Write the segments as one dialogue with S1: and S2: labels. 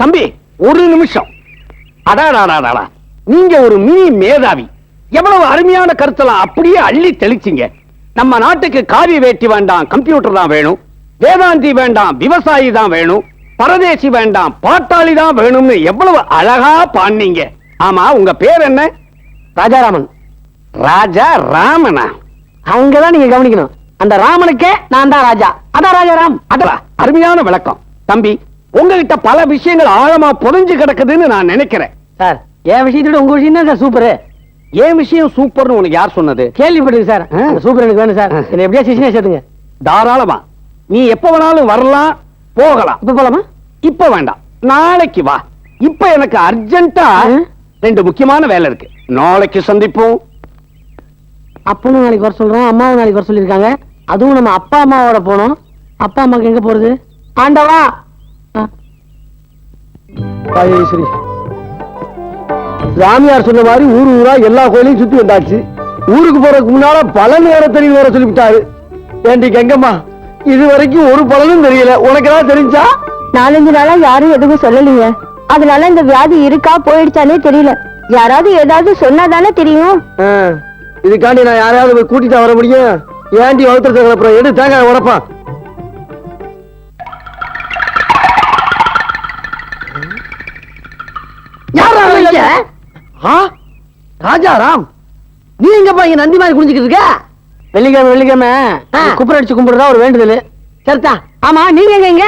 S1: தம்பி ஒரு நிமிஷம். அடாடாடாடா, நீங்க ஒரு மினி மேதாவி. எவ்வளவு அருமையான கருத்தெல்லாம் அப்படியே அள்ளி தெளிச்சிங்க. நம்ம நாட்டுக்கு காவி வேட்டி வேண்டாம், கம்ப்யூட்டர் தான் வேணும். வேதாந்தி வேண்டாம், விவசாயி தான் வேணும். பரதேசி வேண்டாம், பாட்டாளி தான் வேணும்னு எவ்வளவு அழகா பாடுனீங்க. ஆமா, உங்க பேர் என்ன?
S2: ராஜாராமன்.
S1: ராஜா ராமனா?
S2: அங்கதான் நீங்க கவனிக்கணும். அந்த ராமனுக்கே நான் தான் ராஜா. அதான் ராஜாராம்.
S1: அதா அருமையான விளக்கம். தம்பி, உங்ககிட்ட பல விஷயங்கள் ஆழமா புரிஞ்சு கிடக்குதுன்னு நான் நினைக்கிறேன்.
S2: சார், என் விஷயத்தோட உங்க விஷயம் தான் சார் சூப்பரு.
S1: ஏன் விஷயம் சூப்பர்னு உனக்கு யார் சொன்னது?
S2: கேள்விப்பட்டிருக்கு சார். சூப்பர் எனக்கு வேணும் சார். என்ன எப்படியா சிஷியா சேர்த்துங்க.
S1: தாராளமா. நீ எப்ப வேணாலும் வரலாம், போகலாம்.
S2: இப்ப போலாமா?
S1: இப்ப வேண்டாம், நாளைக்கு வா. இப்ப எனக்கு அர்ஜென்ட்டா 2 முக்கியமான வேலை இருக்கு. நாளைக்கு சந்திப்போம்.
S2: அப்பனும் நாளைக்கு வர சொல்றோம், அம்மாவும் நாளைக்கு வர சொல்லிருக்காங்க. அதுவும் நம்ம அப்பா அம்மாவோட போனோம். அப்பா அம்மாக்கு எங்க போறது? ஆண்டவா.
S3: சரி, சாமியார் சொன்ன மாதிரி ஊரு ஊரா எல்லா கோயிலையும் சுத்தி வந்தாச்சு. ஊருக்கு போறதுக்கு முன்னால பலன் வேற தெரியும் வேற சொல்லிவிட்டாரு. ஏண்டி கங்கம்மா, இது வரைக்கும் ஒரு பலனும் தெரியல. உனக்கு ஏதாவது தெரிஞ்சா?
S4: 4-5 நாளா யாரும் எதுவும் சொல்லலீங்க. அதனால இந்த வியாதி இருக்கா போயிடுச்சானே தெரியல. யாராவது ஏதாவது சொன்னாதானே தெரியும்.
S3: இதுக்காண்டி நான் யாரையாவது போய் கூட்டிட்டு வர முடியும்? ஏண்டி வளர்த்துறது? அப்புறம் எடு தேங்காய் உடப்பா. ராஜாராம், நீ எங்கப்பா இங்க நந்தி மாதிரி குடிஞ்சுக்கிட்டு இருக்க?
S2: வெள்ளிக்கிழமை குப்புற அடிச்சு கும்பிடுறதா ஒரு வேண்டுதல்.
S3: சரிதா.
S2: ஆமா, நீங்க எங்க இங்க?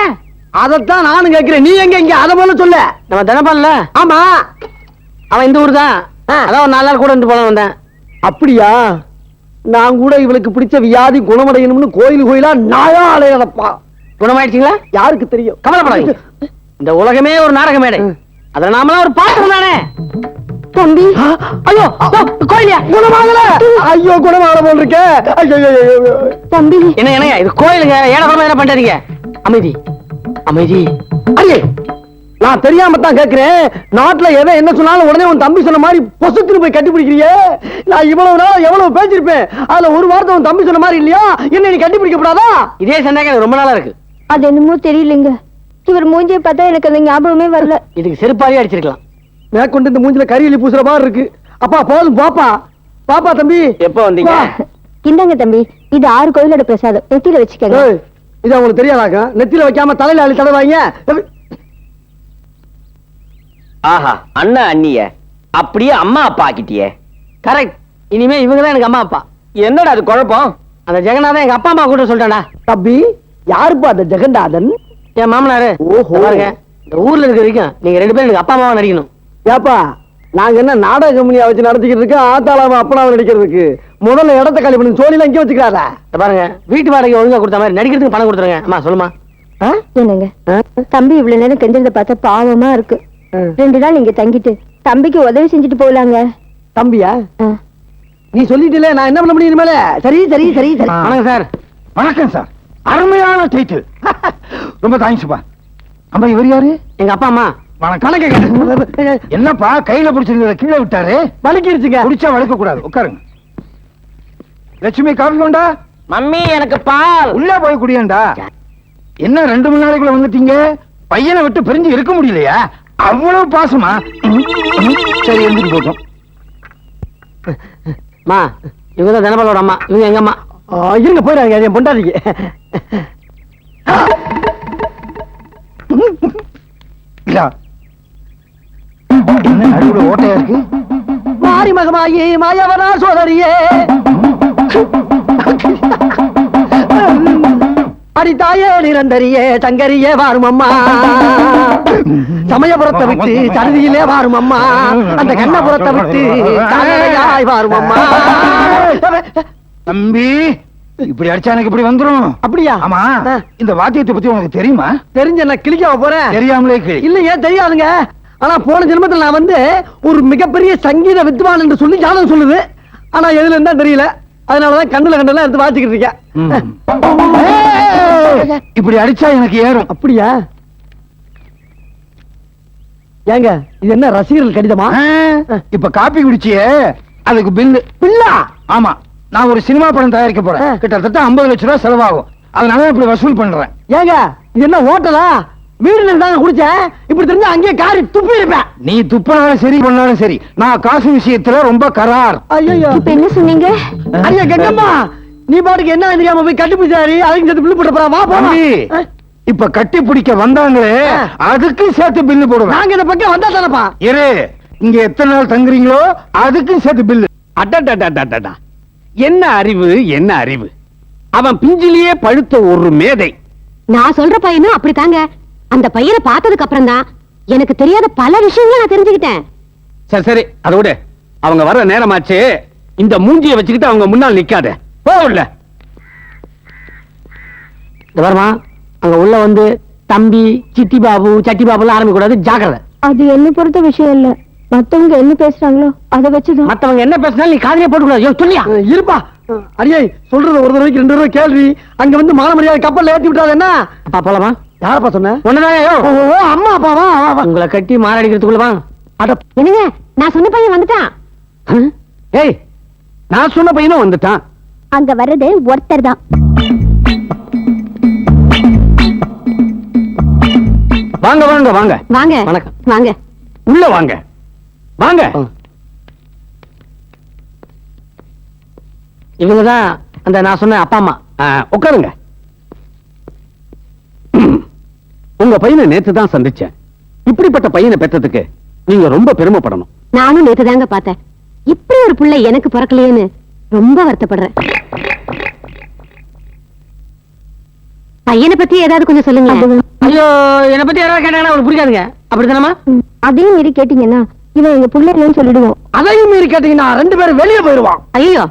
S3: அதத்தான் நானும் கேட்கிறேன். நீ எங்க இங்க? அத போல சொல்ல.
S2: நம்ம தினப்பான்ல.
S3: ஆமா,
S2: அவன் இந்த ஊர் தான். அதான் ஒரு 4 நாள் கூட இருந்து போல வந்தேன்.
S3: அப்படியா? நான் கூட இவளுக்கு பிடிச்ச வியாதி குணமடையணும்னு கோயிலா நாயா அலையதப்பா.
S2: குணமாயிடுச்சுங்களா?
S3: யாருக்கு தெரியும்?
S2: கவலைப்படாதீங்க. இந்த உலகமே ஒரு நாடக மேடை. அதுல நாமெல்லாம் ஒரு பாத்திரம் தானே.
S4: தம்பி,
S2: ஐயோ கோயிலியா?
S3: குணமாகல. ஐயோ, குணமாக போல் இருக்க.
S4: தம்பி,
S2: என்னங்க இது கோயிலுங்க? ஏடமா என்ன பண்றீங்க? அமைதி அமைதி.
S3: அடே, நான் தெரியாம தான் கேட்கிறேன். நாட்டுல எதை என்ன சொன்னாலும் உடனே உன் தம்பி சொன்ன மாதிரி பொசுத்துன்னு போய் கட்டி பிடிக்கிறியே. நான் இவ்வளவு நாள் எவ்வளவு பேசிருப்பேன். அதுல ஒரு வார்த்தை உன் தம்பி சொன்ன மாதிரி இல்லையா? என்ன நீ கட்டி பிடிக்கப்படாதா?
S2: இதே சந்தேகம் எனக்கு ரொம்ப நாளா இருக்கு.
S4: அது என்னமோ தெரியலங்க. இவர் மூஞ்சியை பார்த்தா எனக்கு அந்த ஞாபகமே வரல.
S2: இதுக்கு செருப்பாரியே அடிச்சிருக்கலாம்.
S3: மேற்கொண்டு இந்த மூஞ்சில கரியலி பூசுற மாதிரி இருக்கு. அப்பா போதும், பாப்பா பாப்பா. தம்பி,
S1: எப்ப வந்தீங்க?
S4: இந்தாங்க தம்பி, இது 6 கோயிலோட பிரசாதம். நெத்தியில வச்சுக்கங்க.
S3: இது அவங்களுக்கு தெரியாதாக்கா? நெத்தியில வைக்காம தலையில அள்ளி தடவாங்க.
S1: ஆஹா, அண்ணா அண்ணிய அப்படியே அம்மா அப்பா ஆக்கிட்டியே.
S2: கரெக்ட். இனிமே இவங்க தான் எனக்கு அம்மா அப்பா.
S1: என்னடா அது குழப்பம்?
S2: அந்த ஜெகநாதன் எங்க அப்பா அம்மா கூட சொல்லிட்டானா.
S3: தம்பி, யாருப்பா அந்த ஜெகநாதன்?
S2: என் மாமனாரு.
S3: ஓஹோ.
S2: பாருங்க, இந்த ஊர்ல இருக்க வரைக்கும் நீங்க 2 பேரும் எனக்கு அப்பா அம்மாவா நடிக்கணும்.
S3: ஏப்பா, நாங்க என்ன நாடக கம்பெனியா வச்சு நடத்திக்கிட்டு இருக்கோம்? ஆத்தாளாம அப்பனாவை நடிக்கிறதுக்கு முதல்ல இடத்த காலி பண்ணி சோழில இங்க வச்சுக்கிறாரா?
S2: பாருங்க, வீட்டு வாடகை ஒழுங்கா கொடுத்த மாதிரி நடிக்கிறதுக்கு பணம் கொடுத்துருங்க. அம்மா சொல்லுமா.
S4: என்னங்க, தம்பி இவ்வளவு நேரம் கெஞ்சறத பார்த்தா பாவமா இருக்கு. 2 நாள் இங்க தங்கிட்டு தம்பிக்கு உதவி செஞ்சுட்டு போகலாங்க.
S3: தம்பியா? நீ சொல்லிட்டே, நான் என்ன பண்ண முடியும் இனிமேல? சரி சரி சரி சரி.
S2: வணக்கம் சார்.
S5: வணக்கம் சார். அருமையான டைட்டில். ரொம்ப தேங்க்ஸ்ப்பா. அம்மா, இவர் யாரு?
S2: எங்க அப்பா அம்மா.
S5: வணக்கம். என்னப்பா கையில பிடிச்சிருந்தத கீழே விட்டாரு?
S3: வலிக்கிருச்சுங்க.
S5: குடிச்சா வலிக்க கூடாது, உட்காருங்க. லட்சுமி, காஃபி கொண்டா.
S2: மம்மி, எனக்கு பால்.
S5: உள்ள போய் குடியேண்டா. என்ன 2 மணி நேரத்துக்குள்ள வந்துட்டீங்க? பையனை விட்டு பிரிஞ்சு இருக்க முடியலையா? அவ்வளவு பாசமா? சரி, எழுந்துட்டு போட்டோம்.
S2: மா, இவங்க தான் தினபாலோட அம்மா. இவங்க எங்க அம்மா.
S3: இருங்க, போயிடாங்க. என் பொண்டாதிக்கு
S5: என்ன நடுவுல ஓட்டையா இருக்கு?
S3: மாரி மகமாயி மாயவனா சோதரியே, அடித்தாயே நிரந்தரியே சங்கரியே வாரும் அம்மா. சமயபுரத்தை விட்டு சடுதியிலே வாரும் அம்மா. அந்த கண்ணபுரத்தை விட்டு கலையாய் வாரும் அம்மா.
S5: தம்பி, இப்படி அடிச்சா எனக்கு இப்படி வந்துரும்.
S3: அப்படியா?
S5: ஆமா, இந்த வாத்தியத்தை பத்தி உனக்கு தெரியுமா?
S3: தெரிஞ்ச நான் கிளிக்காம போறேன்.
S5: தெரியாமலே கிளி.
S3: இல்லையே, தெரியாதுங்க. ஆனா போன ஜென்மத்தில் நான் வந்து ஒரு மிகப்பெரிய சங்கீத வித்வான் என்று சொல்லி ஜாதகம் சொல்லுது. ஆனா எதுல இருந்தா தெரியல. அதனாலதான் கண்ணுல கண்டெல்லாம் எடுத்து வாசிக்கிட்டு இருக்கேன்.
S5: இப்படி அடிச்சா எனக்கு ஏறும்.
S3: அப்படியா? ஏங்க, இது என்ன ரசிகர்கள் கடிதமா?
S5: இப்ப காப்பி குடிச்சியே, அதுக்கு பில்லு.
S3: பில்லா?
S5: ஆமா, நான் ஒரு சினிமா படம் தயாரிக்க போறேன். கிட்டத்தட்ட 50 லட்சம் ரூபாய் செலவாகும். அதனால இப்படி வசூல் பண்றேன்.
S3: ஏங்க, இது என்ன ஹோட்டலா? வீடுல இருந்தாங்க குடிச்சேன். இப்படி இப்படி தெரிஞ்சா அங்கேயே காரி துப்பி இருப்பேன்.
S5: நீ துப்பினாலும் சரி பண்ணாலும் சரி நான் காசு விஷயத்துல ரொம்ப கரார்.
S3: ஐயோ
S4: இப்ப என்ன சொன்னீங்க?
S3: ஐயா கங்கம்மா, நீ பாட்டுக்கு என்ன தெரியாம போய் கட்டுப்பிடிச்சாரி அதுக்கு சேர்த்து பில்லு போட்டு போறா. வா போலாம்.
S5: தம்பி, இப்ப கட்டி பிடிக்க வந்தாங்களே அதுக்கு சேர்த்து பில்லு போடுவேன்.
S3: நாங்க இந்த பக்கம் வந்தா தானப்பா.
S5: இரு, இங்க எத்தனை நாள் தங்குறீங்களோ அதுக்கும் சேர்த்து பில்லு.
S1: அடடடடடடா. என்ன அறிவு, என்ன அறிவு. அவன் பிஞ்சிலேயே பழுத்த ஒரு மேதை.
S6: நான் சொல்ற பையனும் அப்படித்தாங்க. அந்த பையனை பார்த்ததுக்கு அப்புறம் தான் எனக்கு தெரியாத பல விஷயங்களை நான் தெரிஞ்சுக்கிட்டேன்.
S1: சரி சரி, அதை விடு. அவங்க வர நேரமாச்சு. இந்த மூஞ்சியை வச்சுக்கிட்டு அவங்க முன்னால் நிக்காத. போகல.
S2: இந்த வருமா அங்க உள்ள வந்து தம்பி, சித்தி பாபு, சட்டி பாபுலாம் ஆரம்பிக்க கூடாது. ஜாக்கிரதை.
S4: அது என்ன பொறுத்த விஷயம் இல்ல. மத்தவங்க என்ன பேசுறாங்களோ அதை வச்சுதான்.
S2: மத்தவங்க என்ன பேசினாலும் நீ காதுலயே போட்டு கூடாது. சொல்லியா
S3: இருப்பா. அடியே சொல்றது ஒரு தடவைக்கு 2 தடவை கேள்வி. அங்க வந்து மான மரியாதை கப்பல்ல ஏத்தி விட்டாது என்ன?
S2: அப்பா போலாமா?
S3: யாரப்பா சொன்ன?
S2: ஒண்ணுதான்.
S3: ஓ, அம்மா அப்பாவா? வா, வா.
S2: உங்களை கட்டி மாரடிக்கிறதுக்குள்ள வா.
S3: அட
S6: என்னங்க, நான் சொன்ன பையன் வந்துட்டான்.
S1: ஏய், நான் சொன்ன பையனும் வந்துட்டான்.
S4: அங்க வர்றது ஒருத்தர் தான்.
S1: வாங்க வாங்க வாங்க.
S6: வாங்க
S2: வணக்கம்.
S6: வாங்க.
S1: உள்ள வாங்க வாங்க.
S2: இவங்கதான் அந்த நான் சொன்ன அப்பா அம்மா.
S1: உட்காருங்க. உங்க பையனை நேத்து தான் சந்திச்சேன். இப்படிப்பட்ட பையனை பெற்றதுக்கு நீங்க ரொம்ப பெருமைப்படணும்.
S6: நானும் நேத்து தாங்க பார்த்தேன். இப்படி ஒரு பிள்ளை எனக்கு பிறக்கலையேன்னு ரொம்ப வருத்தப்படுறேன். பையனை பத்தி ஏதாவது கொஞ்சம் சொல்லுங்க.
S2: ஐயோ, என்னை பத்தி யாராவது கேட்டாங்கன்னா அவருக்கு பிடிக்காதுங்க. அப்படித்தானமா?
S4: அதையும் மீறி கேட்டீங்கன்னா இவன் எங்க பிள்ளைன்னு சொல்லிடுவோம்.
S3: அதையும் மீறி கேட்டீங்கன்னா 2 பேரும் வெளியே போயிருவான்.
S6: ஐயோ,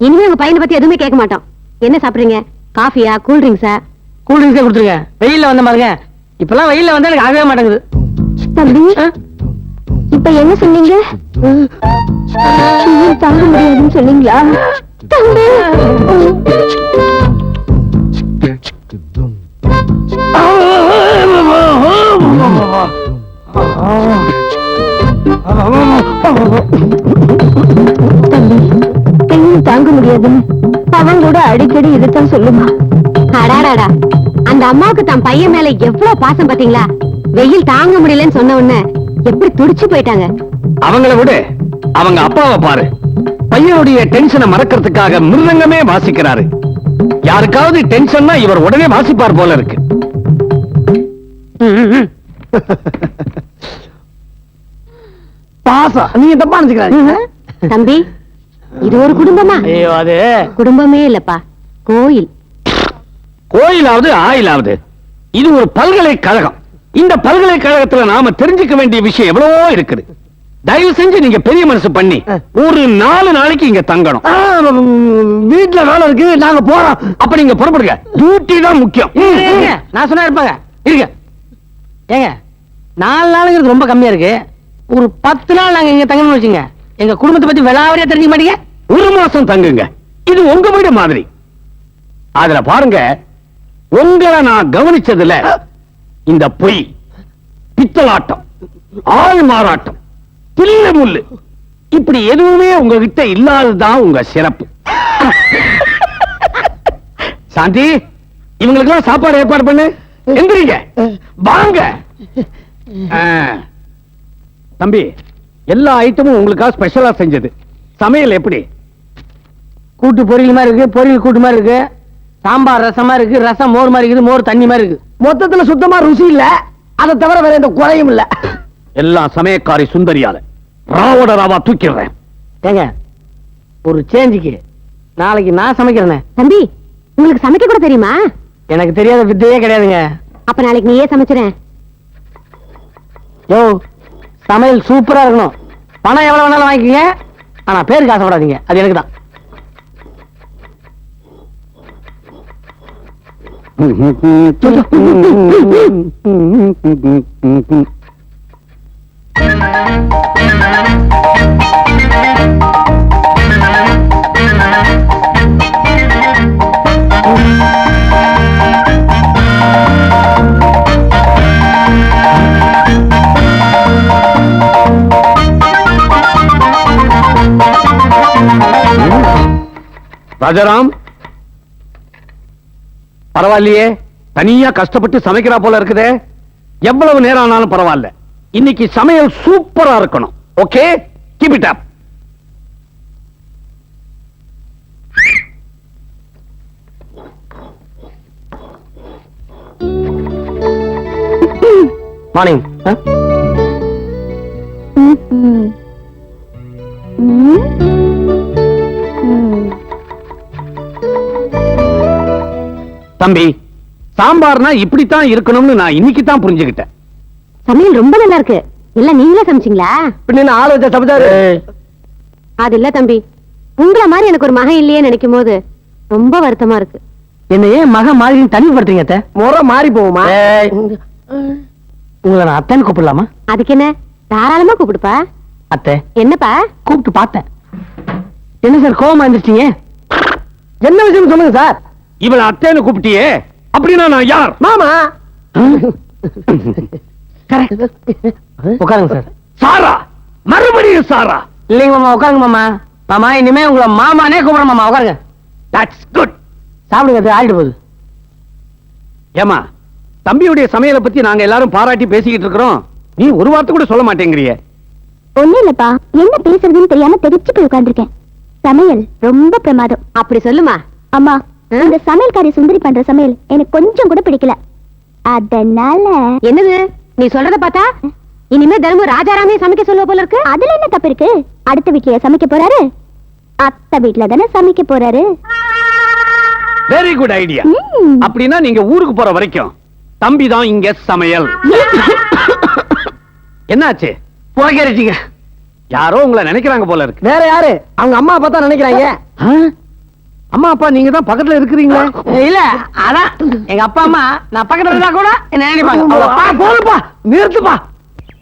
S6: இனிமே உங்க பையனை பத்தி எதுவுமே கேட்க மாட்டோம். என்ன சாப்பிடுறீங்க? காஃபியா, கூல் ட்ரிங்க்ஸா?
S2: கூல் ட்ரிங்க்ஸே கொடுத்துருங்க. வெயில்ல வந்த பாருங்க. இப்பெல்லாம் வெயில்ல வந்தா எனக்கு ஆகவே மாட்டேங்குது.
S4: தம்பி, இப்ப என்ன சொன்னீங்க? உயிர் தாங்க முடியாதுன்னு சொன்னீங்களா? தம்பி, தம்பி, பெயின் தாங்க முடியாதுன்னு அவன் கூட அடிக்கடி இதுதான் சொல்லுமா.
S6: அடாடாடா, அந்த அம்மாவுக்கு தன் பையன் மேல எவ்வளவு பாசம் பாத்தீங்களா? வெயில் தாங்க முடியலன்னு சொன்ன உடனே எப்படி துடிச்சு போயிட்டாங்க.
S1: அவங்கள விட அவங்க அப்பாவை பாரு. பையனுடைய டென்ஷனை மறக்கிறதுக்காக மிருதங்கமே வாசிக்கிறாரு. யாருக்காவது டென்ஷன்னா இவர் உடனே வாசிப்பார் போல இருக்கு.
S3: பாசம் நீங்க தப்பா நினைச்சுக்கிறாங்க.
S6: தம்பி, இது ஒரு குடும்பமா?
S2: ஐயோ, அது
S6: குடும்பமே இல்லப்பா, கோயில்.
S1: கோயிலாவது ஆயிலாவது இது ஒரு பல்கலைக்கழகம். இந்த பல்கலைக்கழகத்துல நாம தெரிஞ்சுக்க வேண்டிய விஷயம் எவ்வளவோ இருக்குது. தயவு செஞ்சு நீங்க பெரிய மனசு பண்ணி ஒரு 4 நாளைக்கு இங்க தங்கணும்.
S3: வீட்டுல வேலை இருக்கு, நாங்க போறோம்.
S1: அப்ப நீங்க புறப்படுங்க. டியூட்டி தான் முக்கியம்.
S2: ஏங்க, நான் சொன்னா இருப்பாங்க. இருங்க. ஏங்க, 4 நாளுங்கிறது ரொம்ப கம்மியா இருக்கு. ஒரு 10 நாள் நாங்க இங்க தங்கணும்னு வச்சுங்க. எங்க குடும்பத்தை பத்தி விளாவரியா தெரிஞ்சுக்க மாட்டீங்க.
S1: 1 மாசம் தங்குங்க. இது உங்க வீடு மாதிரி. அதுல பாருங்க, உங்களை நான் கவனிச்சதுல இந்த பொய், பித்தலாட்டம், ஆள் மாறாட்டம், தில்லு முள்ளு இப்படி எதுவுமே உங்ககிட்ட இல்லாததுதான் உங்க சிறப்பு. சாந்தி, இவங்களுக்கெல்லாம் சாப்பாடு ஏற்பாடு பண்ணு. எந்திரிங்க, வாங்க. தம்பி, எல்லா ஐட்டமும் உங்களுக்காக ஸ்பெஷலா செஞ்சது. சமையல் எப்படி?
S2: கூட்டு பொரியல் மாதிரி இருக்கு, பொரியல் கூட்டு மாதிரி இருக்கு, சாம்பார் ரசமா இருக்கு, ரசம் மோர் மாதிரி இருக்குது, மோர் தண்ணி மாதிரி இருக்கு.
S3: மொத்தத்துல சுத்தமா ருசி இல்ல. அதை தவிர வேற எந்த குறையும் இல்ல.
S1: எல்லாம் சமயக்காரி சுந்தரியால ராவோட ராவா தூக்கிடுறேன்.
S2: ஏங்க, ஒரு சேஞ்சுக்கு நாளைக்கு நான் சமைக்கிறேன்.
S6: தம்பி, உங்களுக்கு சமைக்க கூட தெரியுமா?
S2: எனக்கு தெரியாத வித்தையே கிடையாதுங்க.
S6: அப்ப நாளைக்கு நீயே சமைச்சிறேன்.
S2: யோ, சமையல் சூப்பரா இருக்கணும். பணம் எவ்வளவு வேணாலும் வாங்கிக்கங்க, ஆனா பேருக்கு ஆசைப்படாதீங்க. அது எனக்கு தான்.
S1: ராஜாராம், பரவாயில்லையே, தனியா கஷ்டப்பட்டு சமைக்கிறா போல இருக்குதே. எவ்வளவு நேரம் ஆனாலும் பரவாயில்ல, இன்னைக்கு சமையல் சூப்பரா இருக்கணும். Okay, keep it up.
S3: Morning.
S1: தம்பி, சாம்பார்னா இப்படித்தான் இருக்கணும்னு நான் இன்னைக்கு தான் புரிஞ்சுக்கிட்டேன்.
S6: சமையல் ரொம்ப நல்லா இருக்கு. எல்லாம் நீங்களே சமைச்சீங்களா?
S3: பின்ன ஆள் வச்ச சமைச்சாரு.
S6: அது இல்ல தம்பி, உங்கள மாதிரி எனக்கு ஒரு மகன் இல்லையே நினைக்கும் போது ரொம்ப வருத்தமா இருக்கு.
S2: என்ன ஏன் மகன் மாதிரி தனிமைப்படுத்துறீங்க அத்தை?
S3: முறை மாறி போகுமா?
S2: உங்களை நான் அத்தைன்னு கூப்பிடலாமா?
S6: அதுக்கு என்ன, தாராளமா கூப்பிடுப்பா.
S2: அத்தை,
S6: என்னப்பா?
S2: கூப்பிட்டு பார்த்தேன். என்ன சார் கோவமா இருந்துட்டீங்க?
S3: என்ன விஷயம் சொல்லுங்க சார்.
S1: இவளை அத்தைன்னு கூப்பிட்டியே, அப்படின்னா நான் யார்?
S3: மாமா.
S2: உட்காருங்க சார்.
S1: சாரா? மறுபடியும் சாரா?
S2: இல்லைங்க மாமா, உட்காருங்க மாமா. மாமா இனிமே உங்களை மாமானே கூப்பிடுறேன் மாமா. உட்காருங்க.
S1: That's good.
S2: சாப்பிடுங்க, அது ஆயிட்டு போகுது.
S1: ஏமா, தம்பியுடைய சமையலை பத்தி நாங்க எல்லாரும் பாராட்டி பேசிக்கிட்டு இருக்கிறோம், நீ ஒரு வார்த்தை கூட சொல்ல மாட்டேங்கிறியே.
S4: ஒண்ணும் இல்லப்பா, என்ன பேசுறதுன்னு தெரியாம தெரிச்சு போய் உட்கார்ந்திருக்கேன். சமையல் ரொம்ப பிரமாதம்.
S6: அப்படி சொல்லுமா.
S4: அம்மா, இந்த சமையல்காரி சுந்தரி பண்ற சமையல் எனக்கு கொஞ்சம் கூட பிடிக்கல. அதனால
S6: என்னது நீ சொல்றத பார்த்தா இனிமே தினமும் ராஜாராமே சமைக்க சொல்லுவ போல இருக்கு.
S4: அதுல என்ன தப்பு இருக்கு? அடுத்த வீட்லயே சமைக்க போறாரு, அத்தை வீட்ல தானே சமைக்க போறாரு.
S1: Very good idea. அப்படின்னா நீங்க ஊருக்கு போற வரைக்கும் தம்பி தான் இங்க சமையல். என்னாச்சு?
S2: புறக்கேறிட்டீங்க.
S1: யாரோ உங்களை நினைக்கிறாங்க போல இருக்கு.
S3: வேற யாரு? அவங்க அம்மா அப்பா தான் நினைக்கிறாங்க.
S1: அம்மா அப்பா நீங்க தான் பக்கத்துல இருக்கிறீங்களா?
S2: இல்ல, அதான் எங்க அப்பா அம்மா நான் பக்கத்துல இருந்தா கூட என்ன நினைப்பாங்க.
S3: போதுப்பா, நிறுத்துப்பா.